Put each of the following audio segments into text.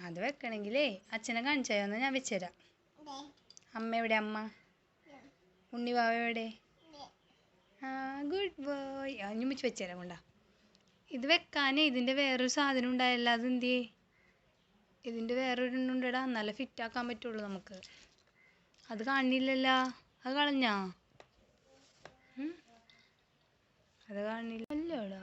അത് വെക്കണമെങ്കിലേ അച്ഛനെ കാണിച്ചായോന്ന് ഞാൻ വെച്ചുതരാം. അമ്മ എവിടെ? അമ്മ ഉണ്ണിവാവ എവിടെ? ആ ഗുഡ് ബോയ്. ഇനി മിച്ച് വെച്ചുതരാം കൊണ്ടാ. ഇത് വെക്കാനേ ഇതിൻ്റെ വേറൊരു സാധനം ഉണ്ടായല്ലോ, അതെന്തിയേ? ഇതിൻ്റെ വേറൊരു ഉണ്ടടാ, നല്ല ഫിറ്റാക്കാൻ പറ്റുള്ളൂ നമുക്ക്. അത് കാണില്ലല്ലോ, അത് കളഞ്ഞാ? അത് കാണില്ല അല്ലോടാ.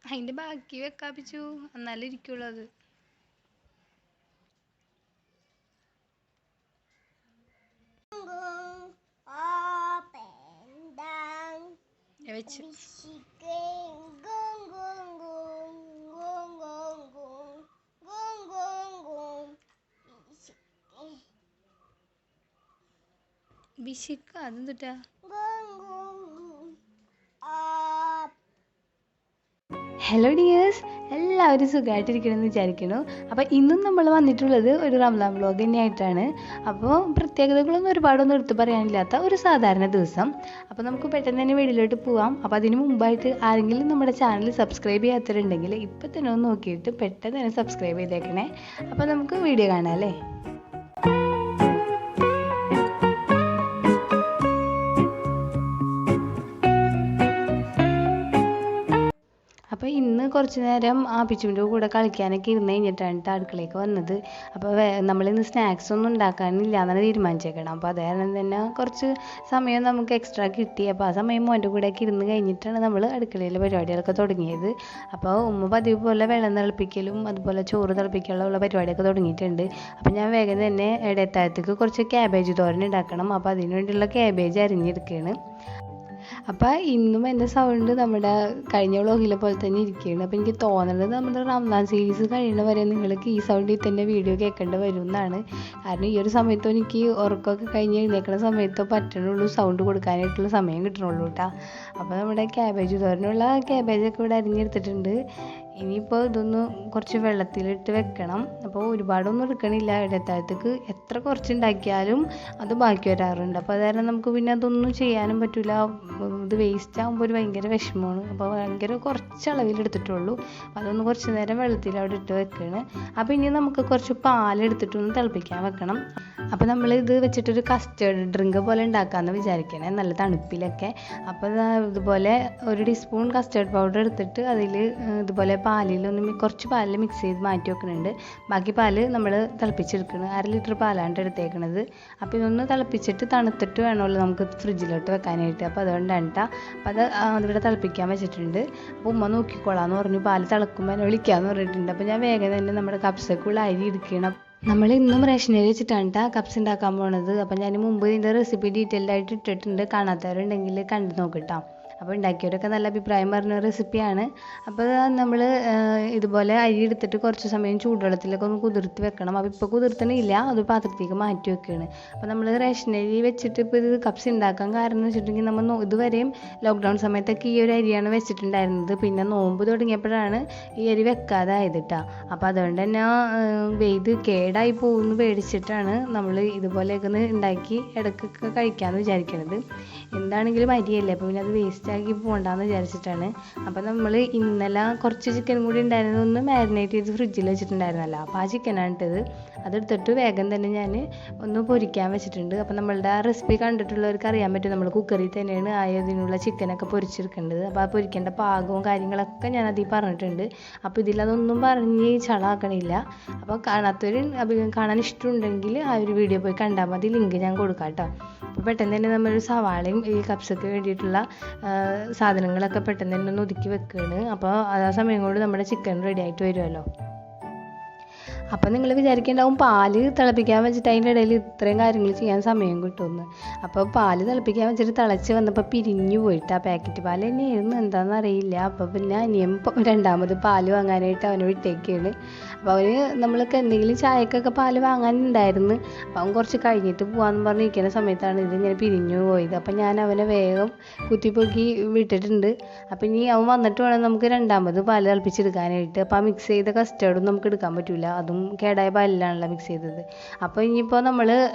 അതിൻ്റെ ബാക്കി വെക്കാപ്പിച്ചു, എന്നാലും ഇരിക്കുള്ളൂ അത്. വെച്ച് ബിശിക്ക അതെന്തുട്ടാ? ഹലോ ഡിയേഴ്സ്, എല്ലാവരും സുഖമായിട്ടിരിക്കണമെന്ന് വിചാരിക്കുന്നു. അപ്പോൾ ഇന്നും നമ്മൾ വന്നിട്ടുള്ളത് ഒരു റമദാൻ വ്ലോഗ് തന്നെയായിട്ടാണ്. അപ്പോൾ പ്രത്യേകതകളൊന്നും ഒരുപാടൊന്നും എടുത്തു പറയാനില്ലാത്ത ഒരു സാധാരണ ദിവസം. അപ്പോൾ നമുക്ക് പെട്ടെന്ന് തന്നെ വീഡിയോയിലോട്ട് പോവാം. അപ്പോൾ അതിന് മുമ്പായിട്ട് ആരെങ്കിലും നമ്മുടെ ചാനൽ സബ്സ്ക്രൈബ് ചെയ്യാത്തവരുണ്ടെങ്കിൽ ഇപ്പോൾ തന്നെ ഒന്ന് നോക്കിയിട്ട് പെട്ടെന്ന് തന്നെ സബ്സ്ക്രൈബ് ചെയ്തേക്കണേ. അപ്പോൾ നമുക്ക് വീഡിയോ കാണാം അല്ലേ. അപ്പോൾ ഇന്ന് കുറച്ച് നേരം ആ പിച്ചുവിൻ്റെ കൂടെ കളിക്കാനൊക്കെ ഇരുന്ന് കഴിഞ്ഞിട്ടാണ് അടുക്കളയ്ക്ക് വന്നത്. അപ്പോൾ നമ്മളിന്ന് സ്നാക്സ് ഒന്നും ഉണ്ടാക്കാനില്ല എന്നാണ് തീരുമാനിച്ചേക്കണം. അപ്പോൾ അത് കാരണം തന്നെ കുറച്ച് സമയം നമുക്ക് എക്സ്ട്രാ കിട്ടി. അപ്പോൾ ആ സമയം മോൻ്റെ കൂടെയൊക്കെ ഇരുന്ന് കഴിഞ്ഞിട്ടാണ് നമ്മൾ അടുക്കളയിലെ പരിപാടികളൊക്കെ തുടങ്ങിയത്. അപ്പോൾ ഉമ്മ പതിവ് പോലെ വെള്ളം തിളപ്പിക്കലും അതുപോലെ ചോറ് തിളപ്പിക്കാനുള്ള പരിപാടിയൊക്കെ തുടങ്ങിയിട്ടുണ്ട്. അപ്പോൾ ഞാൻ വേഗം തന്നെ ഇടയത്താഴത്തേക്ക് കുറച്ച് ക്യാബേജ് തോരൻ ഉണ്ടാക്കണം. അപ്പോൾ അതിന് വേണ്ടിയുള്ള ക്യാബേജ് അരിഞ്ഞെടുക്കുകയാണ്. അപ്പോൾ ഇന്നും എൻ്റെ സൗണ്ട് നമ്മുടെ കഴിഞ്ഞ വ്ളോഗിലെ പോലെ തന്നെ ഇരിക്കുകയാണ്. അപ്പോൾ എനിക്ക് തോന്നുന്നത് നമ്മുടെ റമദാൻ സീരീസ് കഴിയുന്ന വരെ നിങ്ങൾക്ക് ഈ സൗണ്ടിൽ തന്നെ വീഡിയോ കേൾക്കേണ്ടി വരും എന്നാണ്. കാരണം ഈ ഒരു സമയത്തോ എനിക്ക് ഉറക്കമൊക്കെ കഴിഞ്ഞ് എഴുന്നേൽക്കുന്ന സമയത്തോ പറ്റണുള്ളൂ സൗണ്ട് കൊടുക്കാനായിട്ടുള്ള സമയം കിട്ടണുള്ളൂ കേട്ടോ. അപ്പോൾ നമ്മുടെ ക്യാബേജ് തോരനുള്ള ക്യാബേജൊക്കെ ഇവിടെ അരിഞ്ഞെടുത്തിട്ടുണ്ട്. ഇനിയിപ്പോൾ ഇതൊന്ന് കുറച്ച് വെള്ളത്തിലിട്ട് വെക്കണം. അപ്പോൾ ഒരുപാടൊന്നും എടുക്കണില്ല. ഇടത്താഴത്തേക്ക് എത്ര കുറച്ചുണ്ടാക്കിയാലും അത് ബാക്കി വരാറുണ്ട്. അപ്പോൾ അത് കാരണം നമുക്ക് പിന്നെ അതൊന്നും ചെയ്യാനും പറ്റില്ല. ഇത് വേസ്റ്റ് ആകുമ്പോൾ ഒരു ഭയങ്കര വിഷമമാണ്. അപ്പോൾ ഭയങ്കര കുറച്ച് അളവിലെടുത്തിട്ടുള്ളൂ. അപ്പോൾ അതൊന്ന് കുറച്ച് നേരം വെള്ളത്തിൽ അവിടെ ഇട്ട് വെക്കുകയാണ്. അപ്പോൾ ഇനി നമുക്ക് കുറച്ച് പാലെടുത്തിട്ടൊന്ന് തിളപ്പിക്കാൻ വെക്കണം. അപ്പോൾ നമ്മൾ ഇത് വെച്ചിട്ടൊരു കസ്റ്റേർഡ് ഡ്രിങ്ക് പോലെ ഉണ്ടാക്കാമെന്ന് വിചാരിക്കണേ, നല്ല തണുപ്പിലൊക്കെ. അപ്പോൾ ഇതുപോലെ ഒരു ടീസ്പൂൺ കസ്റ്റേർഡ് പൗഡർ എടുത്തിട്ട് അതിൽ ഇതുപോലെ പാലിലൊന്ന് കുറച്ച് പാലിൽ മിക്സ് ചെയ്ത് മാറ്റി വെക്കുന്നുണ്ട്. ബാക്കി പാല് നമ്മൾ തിളപ്പിച്ചെടുക്കണം. 1/2 ലിറ്റർ പാലാണ് എടുത്തേക്കണത്. അപ്പോൾ ഇതൊന്ന് തിളപ്പിച്ചിട്ട് തണുത്തിട്ട് വേണമല്ലോ നമുക്ക് ഫ്രിഡ്ജിലോട്ട് വെക്കാനായിട്ട്. അപ്പോൾ അതുകൊണ്ടാണ് കേട്ടോ. അപ്പോൾ അതിവിടെ തിളപ്പിക്കാൻ വെച്ചിട്ടുണ്ട്. അപ്പോൾ ഉമ്മ നോക്കിക്കോളാന്ന് പറഞ്ഞു, പാല് തിളക്കുമ്പോൾ എന്നെ വിളിക്കാമെന്ന് പറഞ്ഞിട്ടുണ്ട്. അപ്പോൾ ഞാൻ വേഗം തന്നെ നമ്മുടെ കപ്സക്കുള്ള അരി എടുക്കണം. നമ്മൾ ഇന്നും റേഷൻ അരി വെച്ചിട്ടാണ് കേട്ടോ കപ്സ് ഉണ്ടാക്കാൻ പോണത്. അപ്പോൾ ഞാൻ മുമ്പ് ഇതിൻ്റെ റെസിപ്പി ഡീറ്റെയിൽഡ് ആയിട്ട് ഇട്ടിട്ടുണ്ട്. കാണാത്തവരുണ്ടെങ്കിൽ കണ്ടു നോക്കിട്ടോ. അപ്പോൾ ഉണ്ടാക്കിയവരൊക്കെ നല്ല അഭിപ്രായം പറഞ്ഞ റെസിപ്പിയാണ്. അപ്പോൾ നമ്മൾ ഇതുപോലെ അരി എടുത്തിട്ട് കുറച്ച് സമയം ചൂടുവെള്ളത്തിലൊക്കെ ഒന്ന് കുതിർത്ത് വെക്കണം. അപ്പോൾ ഇപ്പോൾ കുതിർത്തണില്ല, അത് പാത്രത്തേക്ക് മാറ്റി വെക്കുകയാണ്. അപ്പോൾ നമ്മൾ റേഷൻ അരി വെച്ചിട്ട് ഇപ്പോൾ ഇത് കപ്സ് ഉണ്ടാക്കാൻ കാരണം എന്ന് വെച്ചിട്ടുണ്ടെങ്കിൽ നമ്മൾ ഇതുവരെയും ലോക്ക്ഡൗൺ സമയത്തൊക്കെ ഈ ഒരു അരിയാണ് വെച്ചിട്ടുണ്ടായിരുന്നത്. പിന്നെ നോമ്പ് തുടങ്ങിയപ്പോഴാണ് ഈ അരി വെക്കാതെ ആയത് കേട്ടോ. അപ്പോൾ അതുകൊണ്ട് തന്നെ ഇത് കേടായി പോകുമെന്ന് പേടിച്ചിട്ടാണ് നമ്മൾ ഇതുപോലെയൊക്കെ ഒന്ന് ഉണ്ടാക്കി ഇടയ്ക്കൊക്കെ കഴിക്കാമെന്ന് വിചാരിക്കുന്നത്. എന്താണെങ്കിലും അരിയല്ലേ, അപ്പോൾ പിന്നെ അത് വേസ്റ്റ് ആക്കി പോകണ്ടെന്ന് വിചാരിച്ചിട്ടാണ്. അപ്പോൾ നമ്മൾ ഇന്നലെ കുറച്ച് ചിക്കനും കൂടി ഉണ്ടായിരുന്നത് ഒന്ന് മാരിനേറ്റ് ചെയ്ത് ഫ്രിഡ്ജിൽ വെച്ചിട്ടുണ്ടായിരുന്നല്ലോ. അപ്പോൾ ആ ചിക്കനാണ് ഇട്ടത്. അതെടുത്തിട്ട് വേഗം തന്നെ ഞാൻ ഒന്ന് പൊരിക്കാൻ വെച്ചിട്ടുണ്ട്. അപ്പോൾ നമ്മളുടെ ആ റെസിപ്പി കണ്ടിട്ടുള്ളവർക്ക് അറിയാൻ പറ്റും, നമ്മൾ കുക്കറിൽ തന്നെയാണ് ആയതിനുള്ള ചിക്കനൊക്കെ പൊരിച്ചെടുക്കേണ്ടത്. അപ്പോൾ ആ പൊരിക്കേണ്ട പാകവും കാര്യങ്ങളൊക്കെ ഞാൻ അതിൽ പറഞ്ഞിട്ടുണ്ട്. അപ്പോൾ ഇതിലതൊന്നും പറഞ്ഞ് ചളാക്കണില്ല. അപ്പോൾ കാണാൻ ഇഷ്ടമുണ്ടെങ്കിൽ ആ ഒരു വീഡിയോ പോയി കണ്ടാൽ മതി, ലിങ്ക് ഞാൻ കൊടുക്കാം കേട്ടോ. അപ്പോൾ പെട്ടെന്ന് തന്നെ നമ്മളൊരു സവാളയും ഈ കപ്സൊക്കെ വേണ്ടിയിട്ടുള്ള സാധനങ്ങളൊക്കെ പെട്ടെന്ന് തന്നെ ഒന്ന് ഒതുക്കി വെക്കുകയാണ്. അപ്പോൾ ആ സമയം കൊണ്ട് നമ്മുടെ ചിക്കൻ റെഡി ആയിട്ട് വരുമല്ലോ. അപ്പോൾ നിങ്ങൾ വിചാരിക്കേണ്ടാവും പാല് തിളപ്പിക്കാൻ വെച്ചിട്ട് അതിൻ്റെ ഇടയിൽ ഇത്രയും കാര്യങ്ങൾ ചെയ്യാൻ സമയം കിട്ടുമെന്ന്. അപ്പോൾ പാല് തിളപ്പിക്കാൻ വെച്ചിട്ട് തിളച്ച് വന്നപ്പോൾ പിരിഞ്ഞു പോയിട്ട് ആ പാക്കറ്റ് പാൽ തന്നെയായിരുന്നു, എന്താണെന്ന് അറിയില്ല. അപ്പോൾ പിന്നെ അനിയൻ രണ്ടാമത് പാല് വാങ്ങാനായിട്ട് അവനെ വിട്ടേക്കാണ്. അപ്പോൾ അവന് നമ്മൾക്ക് എന്തെങ്കിലും ചായക്കൊക്കെ പാല് വാങ്ങാനുണ്ടായിരുന്നു. അപ്പോൾ അവൻ കുറച്ച് കഴിഞ്ഞിട്ട് പോകാമെന്ന് പറഞ്ഞിരിക്കുന്ന സമയത്താണ് ഇതിങ്ങനെ പിരിഞ്ഞു പോയത്. അപ്പോൾ ഞാൻ അവനെ വേഗം കുത്തിപ്പൊക്കി വിട്ടിട്ടുണ്ട്. അപ്പോൾ ഇനി അവൻ വന്നിട്ട് വേണം നമുക്ക് രണ്ടാമത് പാല് തിളപ്പിച്ചെടുക്കാനായിട്ട്. അപ്പോൾ ആ മിക്സ് ചെയ്ത കസ്റ്റേർഡും നമുക്ക് എടുക്കാൻ പറ്റില്ല, അതും കേടായ പാലിലാണല്ലോ മിക്സ് ചെയ്തത്. അപ്പോൾ ഇനിയിപ്പോൾ നമ്മൾ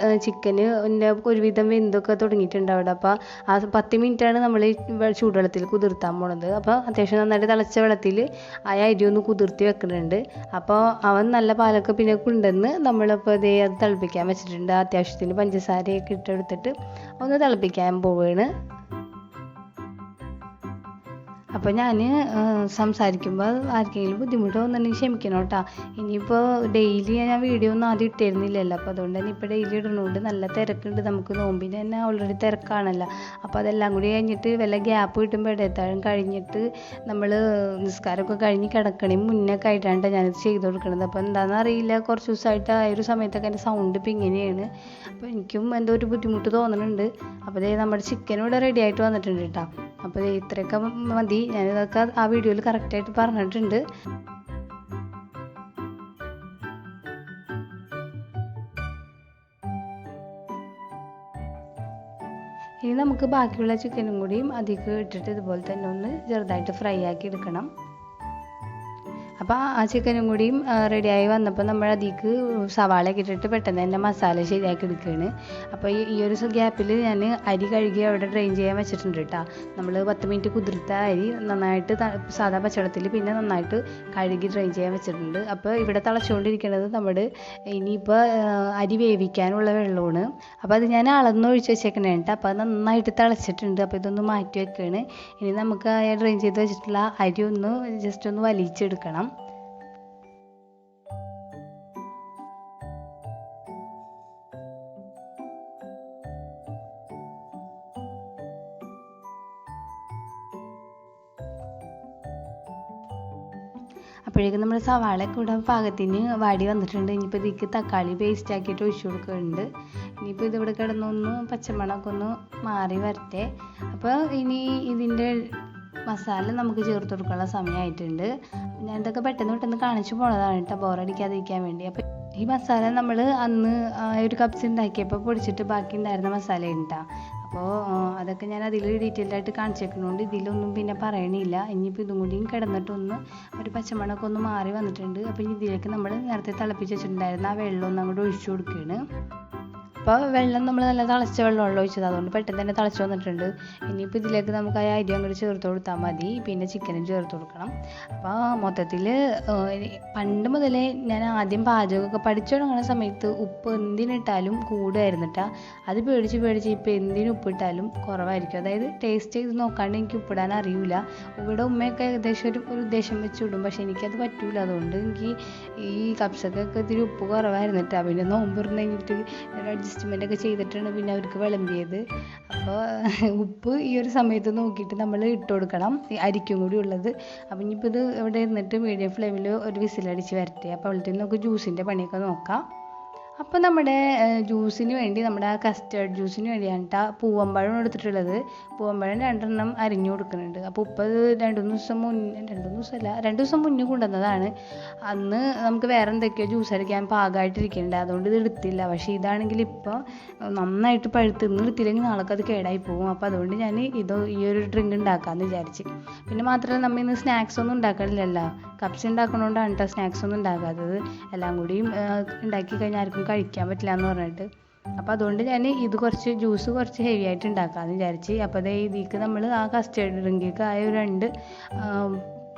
ചിക്കന് ഒരുവിധം വെന്തൊക്കെ തുടങ്ങിയിട്ടുണ്ട് അവിടെ. അപ്പോൾ ആ 10 മിനിറ്റാണ് നമ്മൾ ചൂടുവെള്ളത്തിൽ കുതിർത്താൻ പോണത്. അപ്പോൾ അത്യാവശ്യം നന്നായിട്ട് തിളച്ച വെള്ളത്തിൽ ആ അരി ഒന്ന് കുതിർത്തി വെക്കുന്നുണ്ട്. അപ്പോൾ അവൻ നല്ല പാലൊക്കെ പിന്നെ കൊണ്ടുവന്ന് നമ്മളിപ്പോൾ ഇതേ അത് തിളപ്പിക്കാൻ വെച്ചിട്ടുണ്ട്. അത്യാവശ്യത്തിന് പഞ്ചസാരയൊക്കെ ഇട്ടെടുത്തിട്ട് ഒന്ന് തിളപ്പിക്കാൻ പോവുകയാണ്. അപ്പോൾ ഞാൻ സംസാരിക്കുമ്പോൾ ആർക്കെങ്കിലും ബുദ്ധിമുട്ട് തോന്നുന്നുണ്ടെങ്കിൽ ക്ഷമിക്കണം കേട്ടോ. ഇനിയിപ്പോൾ ഡെയിലി ഞാൻ വീഡിയോ ഒന്നും ആദ്യം ഇട്ടിരുന്നില്ലല്ലോ, അപ്പോൾ അതുകൊണ്ട് തന്നെ ഇപ്പോൾ ഡെയിലി ഇടുന്നുണ്ട്. നല്ല തിരക്കുണ്ട്, നമുക്ക് നോമ്പിന് തന്നെ ഓൾറെഡി തിരക്കാണല്ലോ. അപ്പോൾ അതെല്ലാം കൂടി കഴിഞ്ഞിട്ട് വല്ല ഗ്യാപ്പ് കിട്ടുമ്പോൾ ഇടയത്താഴം കഴിഞ്ഞിട്ട് നമ്മൾ നിസ്കാരമൊക്കെ കഴിഞ്ഞ് കിടക്കണേ മുന്നൊക്കെ ആയിട്ടാണ് ഞാനിത് ചെയ്ത് കൊടുക്കുന്നത്. അപ്പോൾ എന്താണെന്ന് അറിയില്ല, കുറച്ച് ദിവസമായിട്ട് ആ ഒരു സമയത്തൊക്കെ എൻ്റെ സൗണ്ട് ഇപ്പം ഇങ്ങനെയാണ്. അപ്പോൾ എനിക്കും എന്തോ ഒരു ബുദ്ധിമുട്ട് തോന്നുന്നുണ്ട്. അപ്പോൾ നമ്മുടെ ചിക്കൻ ഇവിടെ റെഡി ആയിട്ട് വന്നിട്ടുണ്ട് കേട്ടോ. അപ്പോൾ ഇത്രയൊക്കെ മതി, ഞാനിതൊക്കെ ആ വീഡിയോയിൽ കറക്റ്റായിട്ട് പറഞ്ഞിട്ടുണ്ട്. ഇനി നമുക്ക് ബാക്കിയുള്ള ചിക്കനും കൂടിയും അതിലേക്ക് ഇട്ടിട്ട് ഇതുപോലെ തന്നെ ഒന്ന് ചെറുതായിട്ട് ഫ്രൈ ആക്കി എടുക്കണം. അപ്പോൾ ആ ചിക്കനും കൂടിയും റെഡിയായി വന്നപ്പോൾ നമ്മൾ അതിലേക്ക് സവാളയൊക്കെ ഇട്ടിട്ട് പെട്ടെന്ന് തന്നെ മസാല ശരിയാക്കി എടുക്കുകയാണ്. അപ്പോൾ ഈ ഒരു ഗ്യാപ്പിൽ ഞാൻ അരി കഴുകി അവിടെ ഡ്രെയിൻ ചെയ്യാൻ വെച്ചിട്ടുണ്ട് കേട്ടോ. നമ്മൾ 10 മിനിറ്റ് കുതിർത്ത അരി നന്നായിട്ട് സാധാ പച്ചവെള്ളത്തിൽ പിന്നെ നന്നായിട്ട് കഴുകി ഡ്രെയിൻ ചെയ്യാൻ വെച്ചിട്ടുണ്ട്. അപ്പോൾ ഇവിടെ തിളച്ചുകൊണ്ടിരിക്കുന്നത് നമ്മുടെ ഇനിയിപ്പോൾ അരി വേവിക്കാനുള്ള വെള്ളമാണ്. അപ്പോൾ അത് ഞാൻ അളന്നൊഴിച്ച് വെച്ചേക്കണേ കേട്ടോ. അപ്പോൾ അത് നന്നായിട്ട് തിളച്ചിട്ടുണ്ട്. അപ്പോൾ ഇതൊന്ന് മാറ്റി വെക്കുകയാണ്. ഇനി നമുക്ക് ഡ്രെയിൻ ചെയ്ത് വെച്ചിട്ടുള്ള അരി ഒന്ന് ജസ്റ്റ് ഒന്ന് വലിച്ചെടുക്കണം. അപ്പോഴേക്കും നമ്മുടെ സവാളയൊക്കെ ഇവിടെ പാകത്തിന് വാടി വന്നിട്ടുണ്ട്. ഇനിയിപ്പോൾ ഇതിലേക്ക് തക്കാളി പേസ്റ്റ് ആക്കിയിട്ട് ഒഴിച്ചു കൊടുക്കുന്നുണ്ട്. ഇനിയിപ്പോൾ ഇതിവിടെ കിടന്നൊന്ന് പച്ചമണമൊക്കെ ഒന്ന് മാറി വരട്ടെ. അപ്പോൾ ഇനി ഇതിൻ്റെ മസാല നമുക്ക് ചേർത്ത് കൊടുക്കാനുള്ള സമയമായിട്ടുണ്ട്. ഞാൻ ഇതൊക്കെ പെട്ടെന്ന് കാണിച്ചു പോണതാണ് കേട്ടോ, ബോറടിക്കാതിരിക്കാൻ വേണ്ടി. അപ്പോൾ ഈ മസാല നമ്മൾ അന്ന് ഒരു കപ്സ് ഉണ്ടാക്കിയപ്പോൾ പൊടിച്ചിട്ട് ബാക്കി ഉണ്ടായിരുന്ന മസാല ഉണ്ടാ. അപ്പോൾ അതൊക്കെ ഞാൻ അതിൽ ഡീറ്റെയിൽഡ് ആയിട്ട് കാണിച്ചേക്കുന്നതുകൊണ്ട് ഇതിലൊന്നും പിന്നെ പറയണില്ല. ഇനിയിപ്പോൾ ഇതും കൂടിയും കിടന്നിട്ടൊന്ന് ഒരു പച്ചമണമൊക്കെ ഒന്ന് മാറി വന്നിട്ടുണ്ട്. അപ്പോൾ ഇതിലേക്ക് നമ്മൾ നേരത്തെ തിളപ്പിച്ച് വെച്ചിട്ടുണ്ടായിരുന്ന ആ വെള്ളം ഒന്ന് അങ്ങോട്ട് ഒഴിച്ചു കൊടുക്കുകയാണ്. അപ്പോൾ വെള്ളം നമ്മൾ നല്ല തിളച്ച വെള്ളമുള്ള ഒഴിച്ചത്, അതുകൊണ്ട് പെട്ടെന്ന് തന്നെ തിളച്ച് വന്നിട്ടുണ്ട്. ഇനിയിപ്പോൾ ഇതിലേക്ക് നമുക്ക് ആ അരി അങ്ങോട്ട് ചേർത്ത് കൊടുത്താൽ മതി. പിന്നെ ചിക്കനും ചേർത്ത് കൊടുക്കണം. അപ്പോൾ മൊത്തത്തിൽ പണ്ട് മുതലേ ഞാൻ ആദ്യം പാചകമൊക്കെ പഠിച്ചു തുടങ്ങുന്ന സമയത്ത് ഉപ്പ് എന്തിനിട്ടാലും കൂടുമായിരുന്നു കേട്ടോ. അത് പേടിച്ച് ഇപ്പോൾ എന്തിനും ഉപ്പിട്ടാലും കുറവായിരിക്കും. അതായത് ടേസ്റ്റ് ചെയ്ത് നോക്കാണ്ട് എനിക്ക് ഉപ്പിടാൻ അറിയില്ല. ഇവിടെ ഉമ്മയൊക്കെ ഏകദേശം ഒരു ഉദ്ദേശം വെച്ച് ഇടും, പക്ഷെ എനിക്കത് പറ്റൂല. അതുകൊണ്ട് എനിക്ക് ഈ കപ്സൊക്കെ ഇത്തിരി ഉപ്പ് കുറവായിരുന്നു കേട്ടോ. പിന്നെ നോമ്പ് കഴിഞ്ഞിട്ട് അഡ്ജസ്റ്റ്മെൻ്റൊക്കെ ചെയ്തിട്ടാണ് പിന്നെ അവർക്ക് വിളമ്പിയത്. അപ്പോൾ ഉപ്പ് ഈ ഒരു സമയത്ത് നോക്കിയിട്ട് നമ്മൾ ഇട്ട് കൊടുക്കണം, അരിക്കും കൂടി ഉള്ളത്. അപ്പം ഇനിയിപ്പോൾ ഇത് ഇവിടെ ഇരുന്നിട്ട് മീഡിയം ഫ്ലെയിമിൽ ഒരു വിസിലടിച്ച് വരട്ടെ. അപ്പോൾ അവളുടെ നമുക്ക് ജ്യൂസിൻ്റെ പണിയൊക്കെ നോക്കാം. അപ്പോൾ നമ്മുടെ ജ്യൂസിന് വേണ്ടി, നമ്മുടെ ആ കസ്റ്റേർഡ് ജ്യൂസിന് വേണ്ടിയാണ് കേട്ടോ പൂവമ്പഴം എടുത്തിട്ടുള്ളത്. പൂവമ്പഴം 2 അരിഞ്ഞു കൊടുക്കുന്നുണ്ട്. അപ്പോൾ ഉപ്പത് 2 ദിവസം മുന്നേ കൊണ്ടുവന്നതാണ്. അന്ന് നമുക്ക് വേറെ എന്തൊക്കെയോ ജ്യൂസ് അടിക്കാൻ പാകമായിട്ടിരിക്കുന്നുണ്ട്, അതുകൊണ്ട് ഇത് എടുത്തില്ല. പക്ഷേ ഇതാണെങ്കിൽ ഇപ്പോൾ നന്നായിട്ട് പഴുത്ത്, ഇന്ന് എടുത്തില്ലെങ്കിൽ നാളെ അത് കേടായി പോകും. അപ്പോൾ അതുകൊണ്ട് ഞാൻ ഈ ഒരു ഡ്രിങ്ക് ഉണ്ടാക്കാമെന്ന് വിചാരിച്ച്. പിന്നെ മാത്രമല്ല നമ്മൾ ഇന്ന് സ്നാക്സ് ഒന്നും ഉണ്ടാക്കണില്ലല്ലോ, കപ്സ് ഉണ്ടാക്കണോണ്ടാണ് കേട്ടോ സ്നാക്സ് ഒന്നും ഉണ്ടാക്കാത്തത്. എല്ലാം കൂടിയും ഉണ്ടാക്കി കഴിഞ്ഞാൽ ആർക്കും കഴിക്കാൻ പറ്റില്ല എന്ന് പറഞ്ഞിട്ട്. അപ്പോൾ അതുകൊണ്ട് ഞാൻ ജ്യൂസ് കുറച്ച് ഹെവി ആയിട്ട് ഉണ്ടാക്കാമെന്ന് വിചാരിച്ച്. അപ്പോൾ അതേ ഇതിലേക്ക് നമ്മൾ ആ കസ്റ്റേർഡ് ഡ്രിങ്കിലേക്ക് ആയ 2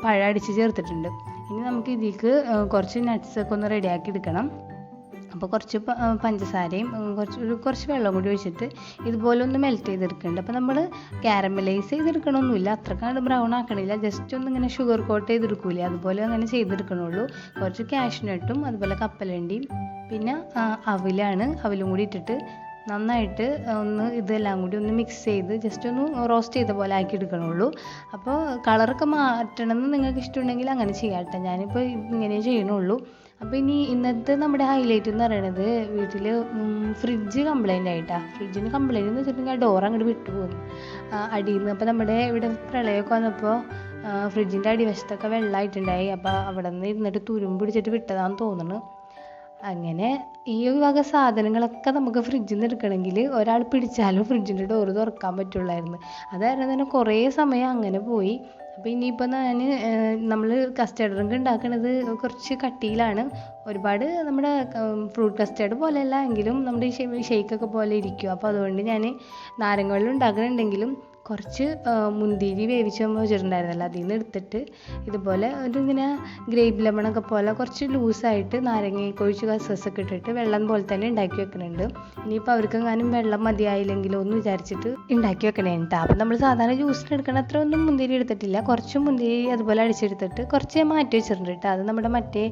പഴം അടിച്ച് ചേർത്തിട്ടുണ്ട്. ഇനി നമുക്ക് ഇതിലേക്ക് കുറച്ച് നട്ട്സൊക്കെ ഒന്ന് റെഡിയാക്കി എടുക്കണം. അപ്പോൾ കുറച്ച് പഞ്ചസാരയും കുറച്ച് വെള്ളം കൂടി ഒഴിച്ചിട്ട് ഇതുപോലെ ഒന്ന് മെൽറ്റ് ചെയ്തെടുക്കുന്നുണ്ട്. അപ്പോൾ നമ്മൾ കാരമലൈസ് ചെയ്തെടുക്കണമൊന്നുമില്ല, അത്രക്കാണ്ട് ബ്രൗൺ ആക്കണില്ല, ജസ്റ്റ് ഒന്ന് ഇങ്ങനെ ഷുഗർ കോട്ട് ചെയ്തെടുക്കൂലേ അതുപോലെ അങ്ങനെ ചെയ്തെടുക്കണുള്ളൂ. കുറച്ച് കാഷ്നട്ടും അതുപോലെ കപ്പലണ്ടിയും പിന്നെ അവലും കൂടി ഇട്ടിട്ട് നന്നായിട്ട് ഒന്ന് ഇതെല്ലാം കൂടി ഒന്ന് മിക്സ് ചെയ്ത് ജസ്റ്റ് ഒന്ന് റോസ്റ്റ് ചെയ്ത പോലെ ആക്കി എടുക്കണുള്ളൂ. അപ്പോൾ കളറൊക്കെ മാറ്റണമെന്ന് നിങ്ങൾക്ക് ഇഷ്ടമുണ്ടെങ്കിൽ അങ്ങനെ ചെയ്യാം കേട്ടോ. ഞാനിപ്പോൾ ഇങ്ങനെ ചെയ്യണുള്ളൂ. അപ്പോൾ ഇനി ഇന്നത്തെ നമ്മുടെ ഹൈലൈറ്റ് എന്ന് പറയുന്നത് വീട്ടിൽ ഫ്രിഡ്ജ് കംപ്ലൈൻ്റ് ആയിട്ടാണ്. ഫ്രിഡ്ജിന് കംപ്ലൈൻറ്റ് എന്ന് വെച്ചിട്ടുണ്ടെങ്കിൽ ആ ഡോർ അങ്ങോട്ട് വിട്ടു പോകുന്നു അടിയിൽ നിന്ന്. അപ്പോൾ നമ്മുടെ ഇവിടെ പ്രളയമൊക്കെ വന്നപ്പോൾ ഫ്രിഡ്ജിൻ്റെ അടിവശത്തൊക്കെ വെള്ളമായിട്ടുണ്ടായി. അപ്പോൾ അവിടെ നിന്ന് ഇരുന്നിട്ട് തുരുമ്പ് പിടിച്ചിട്ട് വിട്ടതാണെന്ന് തോന്നുന്നു. അങ്ങനെ ഈ വക സാധനങ്ങളൊക്കെ നമുക്ക് ഫ്രിഡ്ജിൽ നിന്ന് എടുക്കണമെങ്കിൽ ഒരാൾ പിടിച്ചാലും ഫ്രിഡ്ജിൻ്റെ ഡോറ് തുറക്കാൻ പറ്റുള്ളായിരുന്നു. അതായിരുന്നു തന്നെ കുറേ സമയം അങ്ങനെ പോയി. അപ്പോൾ ഇനിയിപ്പോൾ ഞാൻ നമ്മൾ കസ്റ്റർഡ് ഡ്രിങ്ക് ഉണ്ടാക്കുന്നത് കുറച്ച് കട്ടിയിലാണ്. ഒരുപാട് നമ്മുടെ ഫ്രൂട്ട് കസ്റ്റർഡ് പോലെയല്ല, എങ്കിലും നമ്മുടെ ഷെയ്ക്കൊക്കെ പോലെ ഇരിക്കും. അപ്പോൾ അതുകൊണ്ട് ഞാൻ നാരങ്ങ വെള്ളം ഉണ്ടാക്കുന്നുണ്ടെങ്കിലും കുറച്ച് മുന്തിരി വേവിച്ച് വെച്ചിട്ടുണ്ടായിരുന്നല്ലോ, അതിൽ നിന്ന് എടുത്തിട്ട് ഇതുപോലെ ഇങ്ങനെ ഗ്രേപ്പ് ലെമണൊക്കെ പോലെ കുറച്ച് ലൂസായിട്ട് നാരങ്ങയൊക്കെ ഒഴിച്ച് കസകസൊക്കെ ഇട്ടിട്ട് വെള്ളം പോലെ തന്നെ ഉണ്ടാക്കി വെക്കുന്നുണ്ട്. ഇനിയിപ്പോൾ അവർക്കെങ്ങാനും വെള്ളം മതിയായില്ലെങ്കിലോ എന്ന് വിചാരിച്ചിട്ട് ഉണ്ടാക്കി വെക്കണേ കേട്ടോ. അപ്പം നമ്മൾ സാധാരണ ജ്യൂസിന് എടുക്കണ അത്ര ഒന്നും മുന്തിരി എടുത്തിട്ടില്ല, കുറച്ച് മുന്തിരി അതുപോലെ അടിച്ചെടുത്തിട്ട് കുറച്ച് മാറ്റി വെച്ചിട്ടുണ്ട് കേട്ടോ. അത് നമ്മുടെ മറ്റേ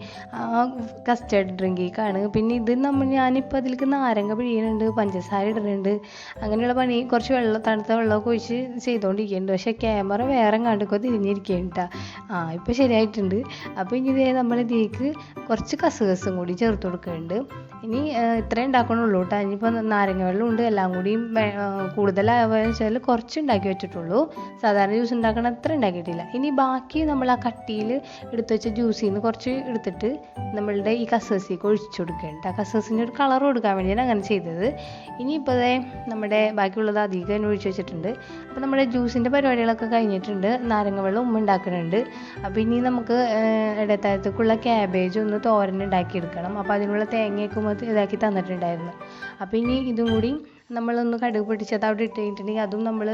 കസ്റ്റർഡ് ഡ്രിങ്കിലേക്കാണ്. പിന്നെ ഇത് ഞാനിപ്പോൾ അതിലേക്ക് നാരങ്ങ പിഴിയുന്നുണ്ട്, പഞ്ചസാര ഇടുന്നുണ്ട്, അങ്ങനെയുള്ള പണി കുറച്ച് തണുത്ത വെള്ളമൊക്കെ ഒഴിച്ച് ചെയ്തുകൊണ്ടിരിക്കുന്നുണ്ട്. പക്ഷേ ക്യാമറ വേറെ കണ്ടൊക്കെ തിരിഞ്ഞിരിക്കുകയാണ് കേട്ടോ. ഇപ്പോൾ ശരിയായിട്ടുണ്ട്. അപ്പോൾ ഇനി ഇതേ നമ്മൾ ഇതിലേക്ക് കുറച്ച് കസകസും കൂടി ചേർത്ത് കൊടുക്കുന്നുണ്ട്. ഇനി ഇത്രേ ഉണ്ടാക്കണുള്ളൂ കേട്ടോ. ഇനിയിപ്പോൾ നാരങ്ങ വെള്ളം ഉണ്ട്, എല്ലാം കൂടിയും കൂടുതലാവുക വെച്ചാൽ കുറച്ച് ഉണ്ടാക്കി വെച്ചിട്ടുള്ളൂ. സാധാരണ ജ്യൂസ് ഉണ്ടാക്കണ അത്ര ഉണ്ടാക്കിയിട്ടില്ല. ഇനി ബാക്കി നമ്മൾ ആ കട്ടിയിൽ എടുത്ത് വെച്ച ജ്യൂസിൽ നിന്ന് കുറച്ച് എടുത്തിട്ട് നമ്മളുടെ ഈ കസകസിലേക്ക് ഒഴിച്ചു കൊടുക്കുന്നുണ്ട്. ആ കസകസിൻ്റെ ഒരു കളർ കൊടുക്കാൻ വേണ്ടിയാണ് അങ്ങനെ ചെയ്തത്. ഇനിയിപ്പോൾ നമ്മുടെ ബാക്കിയുള്ളത് അധികം തന്നെ ഒഴിച്ച് വെച്ചിട്ടുണ്ട്. അപ്പോൾ നമ്മുടെ ജ്യൂസിൻ്റെ പരിപാടികളൊക്കെ കഴിഞ്ഞിട്ടുണ്ട്. നാരങ്ങ വെള്ളം ഉമ്മ ഉണ്ടാക്കുന്നുണ്ട്. അപ്പോൾ ഇനി നമുക്ക് ഇടത്താഴത്തേക്കുള്ള ക്യാബേജ് ഒന്ന് തോരൻ ഉണ്ടാക്കിയെടുക്കണം. അപ്പോൾ അതിനുള്ള തേങ്ങയൊക്കെ ഇതാക്കി തന്നിട്ടുണ്ടായിരുന്നു. അപ്പോൾ ഇനി ഇതും കൂടി നമ്മളൊന്ന് കടുക് പൊട്ടിച്ചത് അവിടെ ഇട്ട് കഴിഞ്ഞിട്ടുണ്ടെങ്കിൽ അതും നമ്മൾ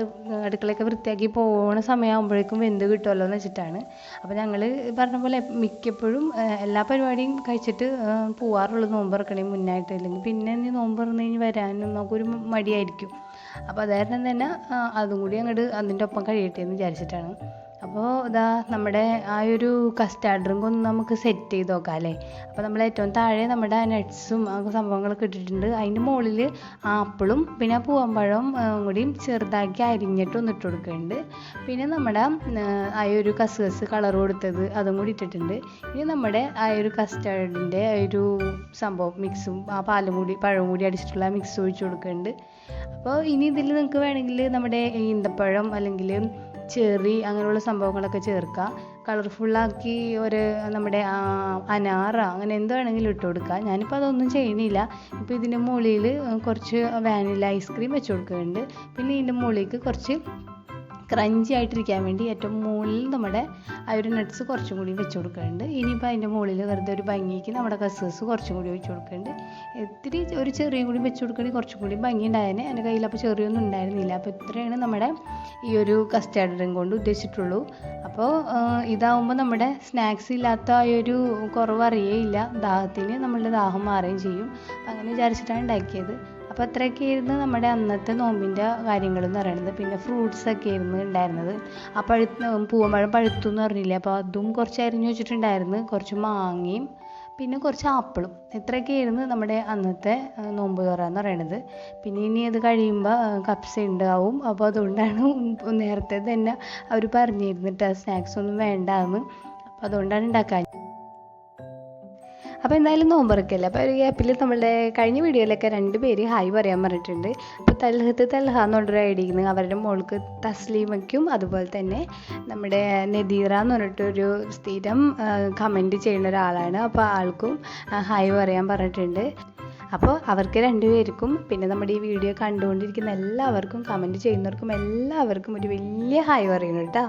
അടുക്കളയൊക്കെ വൃത്തിയാക്കി പോകുന്ന സമയമാകുമ്പോഴേക്കും വെന്ത് കിട്ടുമല്ലോ എന്ന് വെച്ചിട്ടാണ്. അപ്പോൾ ഞങ്ങൾ പറഞ്ഞ പോലെ മിക്കപ്പോഴും എല്ലാ പരിപാടിയും കഴിച്ചിട്ട് പോവാറുള്ളൂ നോമ്പ് തുറക്കണേ മുന്നായിട്ട്. അല്ലെങ്കിൽ പിന്നെ നോമ്പ് തുറന്ന് കഴിഞ്ഞ് വരാനും നമുക്കൊരു മടിയായിരിക്കും. അപ്പോൾ അത് കാരണം തന്നെ അതും കൂടി അങ്ങോട്ട് അതിൻ്റെ ഒപ്പം കഴിയട്ടെ എന്ന് വിചാരിച്ചിട്ടാണ്. അപ്പോൾ ഇതാ നമ്മുടെ ആ ഒരു കസ്റ്റാർഡ് ഡ്രിങ്ക് ഒന്ന് നമുക്ക് സെറ്റ് ചെയ്ത് നോക്കാം അല്ലേ. അപ്പോൾ നമ്മൾ ഏറ്റവും താഴെ നമ്മുടെ നട്ട്സും സംഭവങ്ങളൊക്കെ ഇട്ടിട്ടുണ്ട്. അതിൻ്റെ മുകളിൽ ആപ്പിളും പിന്നെ പൂവമ്പഴവും കൂടിയും ചെറുതാക്കി അരിഞ്ഞിട്ട് ഒന്ന് ഇട്ട് കൊടുക്കുന്നുണ്ട്. പിന്നെ നമ്മുടെ ആ ഒരു കസകസ് കളർ കൊടുത്തത് അതും കൂടി ഇട്ടിട്ടുണ്ട്. ഇനി നമ്മുടെ ആ ഒരു കസ്റ്റാർഡിൻ്റെ ഒരു സംഭവം മിക്സും ആ പഴവും കൂടി അടിച്ചിട്ടുള്ള മിക്സ് ഒഴിച്ച് കൊടുക്കുന്നുണ്ട്. അപ്പോൾ ഇനി ഇതിൽ നിങ്ങൾക്ക് വേണമെങ്കിൽ നമ്മുടെ ഈന്തപ്പഴം അല്ലെങ്കിൽ ചെറി അങ്ങനെയുള്ള സംഭവങ്ങളൊക്കെ ചേർക്കുക. കളർഫുള്ളാക്കി നമ്മുടെ അനാറ അങ്ങനെ എന്ത് വേണമെങ്കിലും ഇട്ട് കൊടുക്കുക. ഞാനിപ്പോൾ അതൊന്നും ചെയ്യണില്ല. ഇപ്പോൾ ഇതിൻ്റെ മുകളിൽ കുറച്ച് വാനില ഐസ്ക്രീം വെച്ച് കൊടുക്കുന്നുണ്ട്. പിന്നെ ഇതിൻ്റെ മുകളിലേക്ക് കുറച്ച് ക്രഞ്ചി ആയിട്ടിരിക്കാൻ വേണ്ടി ഏറ്റവും മുകളിൽ നമ്മുടെ ആ ഒരു നട്ട്സ് കുറച്ചും കൂടി വെച്ച് കൊടുക്കുന്നുണ്ട്. ഇനിയിപ്പോൾ അതിൻ്റെ മുകളിൽ വെറുതെ ഒരു ഭംഗിക്ക് നമ്മുടെ കസകസ് കുറച്ചും കൂടി വെച്ച് കൊടുക്കുന്നുണ്ട്. ഇത്തിരി ഒരു ചെറിയ കൂടി വെച്ച് കൊടുക്കുകയാണെങ്കിൽ കുറച്ചും കൂടി ഭംഗി ഉണ്ടായേനെ. എൻ്റെ കയ്യിൽ അപ്പോൾ ചെറിയൊന്നും ഉണ്ടായിരുന്നില്ല. അപ്പോൾ ഇത്രയാണ് നമ്മുടെ ഈ ഒരു കസ്റ്റാർഡ് ഡ്രിങ്ക് കൊണ്ട് ഉദ്ദേശിച്ചിട്ടുള്ളൂ. അപ്പോൾ ഇതാവുമ്പോൾ നമ്മുടെ സ്നാക്സ് ഇല്ലാത്ത ആ ഒരു കുറവ് അറിയേയില്ല, ദാഹത്തിന് നമ്മളുടെ ദാഹം മാറുകയും ചെയ്യും. അങ്ങനെ വിചാരിച്ചിട്ടാണ് ഉണ്ടാക്കിയത്. അപ്പോൾ അത്രയൊക്കെ ആയിരുന്നു നമ്മുടെ അന്നത്തെ നോമ്പിൻ്റെ കാര്യങ്ങൾ എന്ന് പറയുന്നത്. പിന്നെ ഫ്രൂട്ട്സൊക്കെ ആയിരുന്നു ഉണ്ടായിരുന്നത്. ആ പൂവമ്പഴം പഴുത്തു എന്ന് പറഞ്ഞില്ലേ, അപ്പോൾ അതും കുറച്ച് അരിഞ്ഞു വെച്ചിട്ടുണ്ടായിരുന്നു. കുറച്ച് മാങ്ങയും പിന്നെ കുറച്ച് ആപ്പിളും. ഇത്രയൊക്കെ ആയിരുന്നു നമ്മുടെ അന്നത്തെ നോമ്പ് തുറ എന്ന് പറയുന്നത്. പിന്നെ ഇനി അത് കഴിയുമ്പോൾ കപ്സ ഉണ്ടാവും. അപ്പോൾ അതുകൊണ്ടാണ് നേരത്തെ തന്നെ അവർ പറഞ്ഞിരുന്നിട്ട് സ്നാക്സ് ഒന്നും വേണ്ടാന്ന്. അപ്പോൾ അതുകൊണ്ടാണ് ഉണ്ടാക്കാൻ. അപ്പോൾ എന്തായാലും നോമ്പറക്കല്ലേ. അപ്പോൾ ഒരു ഗ്യാപ്പിൽ നമ്മളുടെ കഴിഞ്ഞ വീഡിയോയിലൊക്കെ 2 പേര് ഹായ് പറയാൻ പറഞ്ഞിട്ടുണ്ട്. അപ്പോൾ തൽഹ എന്നുള്ളൊരു ഐഡിയിൽ അവരുടെ മോൾക്ക് തസ്ലീമയ്ക്കും അതുപോലെ തന്നെ നമ്മുടെ നദീറ എന്ന് പറഞ്ഞിട്ടൊരു സ്ഥിരം കമൻറ്റ് ചെയ്യുന്ന ഒരാളാണ്. അപ്പോൾ ആൾക്കും ഹായ് പറയാൻ പറഞ്ഞിട്ടുണ്ട്. അപ്പോൾ അവർക്ക് 2 പേർക്കും പിന്നെ നമ്മുടെ ഈ വീഡിയോ കണ്ടുകൊണ്ടിരിക്കുന്ന എല്ലാവർക്കും കമൻറ്റ് ചെയ്യുന്നവർക്കും എല്ലാവർക്കും ഒരു വലിയ ഹായ് പറയുന്നു കേട്ടോ.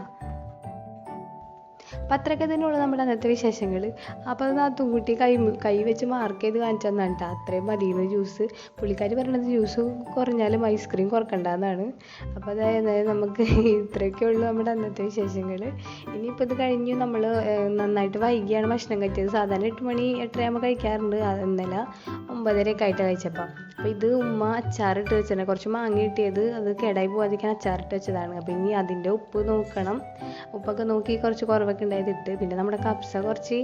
അപ്പം അത്രയൊക്കെ തന്നെയുള്ളൂ നമ്മുടെ അന്നത്തെ വിശേഷങ്ങൾ. അപ്പോൾ അത് നാത്തുംകുട്ടി കൈ വെച്ച് മാർക്ക് ചെയ്ത് കാണിച്ചു തന്നാണ് കേട്ടോ. അത്രയും മതിയെന്ന് ജ്യൂസ്. പുള്ളിക്കാരി പറയണത് ജ്യൂസ് കുറഞ്ഞാലും ഐസ്ക്രീം കുറക്കണ്ടെന്നാണ്. അപ്പോൾ അതായത് നമുക്ക് ഇത്രയൊക്കെ ഉള്ളൂ നമ്മുടെ അന്നത്തെ വിശേഷങ്ങൾ. ഇനിയിപ്പോൾ ഇത് കഴിഞ്ഞ് നമ്മൾ നന്നായിട്ട് വൈകിയാണ് ഭക്ഷണം കഴിച്ചത്. സാധാരണ 8 മണി 8:30 കഴിക്കാറുണ്ട്. ഇന്നലെ 9:30 ആയിട്ട് കഴിച്ചപ്പോൾ. അപ്പോൾ ഇത് ഉമ്മ അച്ചാറിട്ട് വെച്ചതാണ്. കുറച്ച് മാങ്ങ കിട്ടിയത് അത് കേടായി പോകാതിരിക്കാൻ അച്ചാറിട്ട് വെച്ചതാണ്. അപ്പോൾ ഇനി അതിൻ്റെ ഉപ്പ് നോക്കണം. ഉപ്പൊക്കെ നോക്കി കുറച്ച് കുറവൊക്കെ ഉണ്ടായതിട്ട്. പിന്നെ നമ്മുടെ കപ്സ കുറച്ച്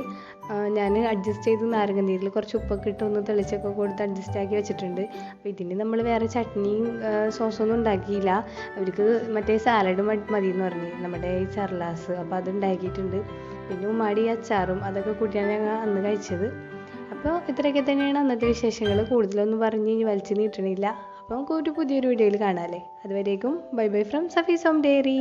ഞാൻ അഡ്ജസ്റ്റ് ചെയ്ത് നാരങ്ങ നീരിൽ കുറച്ച് ഉപ്പൊക്കെ ഇട്ട് ഒന്ന് തെളിച്ചൊക്കെ കൊടുത്ത് അഡ്ജസ്റ്റ് ആക്കി വെച്ചിട്ടുണ്ട്. അപ്പോൾ ഇതിന് നമ്മൾ വേറെ ചട്നിയും സോസൊന്നും ഉണ്ടാക്കിയില്ല. അവർക്ക് മറ്റേ സാലഡ് മതി എന്ന് പറഞ്ഞ് നമ്മുടെ ഈ ചർലാസ്. അപ്പോൾ അത് ഉണ്ടാക്കിയിട്ടുണ്ട്. പിന്നെ ഉമ്മാടി അച്ചാറും അതൊക്കെ കൂട്ടിയാണ് ഞങ്ങൾ അന്ന് കഴിച്ചത്. അപ്പോൾ ഇത്രയൊക്കെ തന്നെയാണ് അന്നത്തെ വിശേഷങ്ങൾ. കൂടുതലൊന്നും പറഞ്ഞ് വലിച്ചു നീട്ടണില്ല. അപ്പോൾ നമുക്ക് ഒരു പുതിയൊരു വീഡിയോയിൽ കാണാമല്ലേ. അതുവരേക്കും bye bye from Safees home diary.